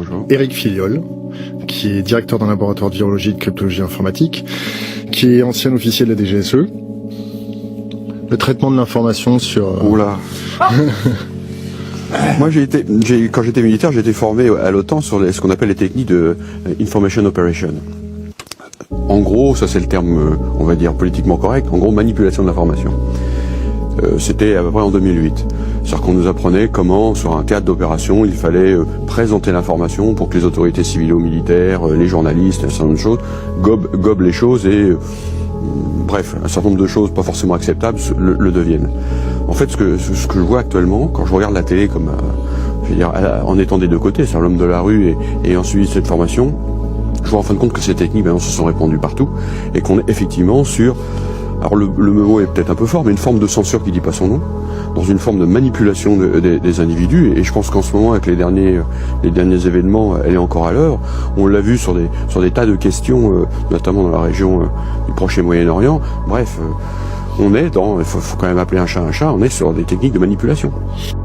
Bonjour. Éric Filiol, qui est directeur d'un laboratoire de virologie et de cryptologie informatique, qui est ancien officier de la DGSE. Le traitement de l'information sur... Oula. Moi, quand j'étais militaire, j'ai été formé à l'OTAN sur ce qu'on appelle les techniques de information operation. En gros, ça c'est le terme, on va dire, politiquement correct, en gros, manipulation de l'information. C'était à peu près en 2008. C'est-à-dire qu'on nous apprenait comment, sur un théâtre d'opération, il fallait présenter l'information pour que les autorités civilo-militaires, les journalistes, un certain nombre de choses, gobent les choses et, bref, un certain nombre de choses pas forcément acceptables le deviennent. En fait, ce que je vois actuellement, quand je regarde la télé comme, je veux dire, en étant des deux côtés, c'est-à-dire l'homme de la rue et ensuite cette formation, je vois en fin de compte que ces techniques se sont répandues partout et qu'on est effectivement sur, alors le mot est peut-être un peu fort, mais une forme de censure qui dit pas son nom, dans une forme de manipulation des individus. Et je pense qu'en ce moment, avec les derniers événements, elle est encore à l'heure. On l'a vu sur des tas de questions, notamment dans la région du Proche et Moyen-Orient. Bref, on est dans, il faut quand même appeler un chat, on est sur des techniques de manipulation.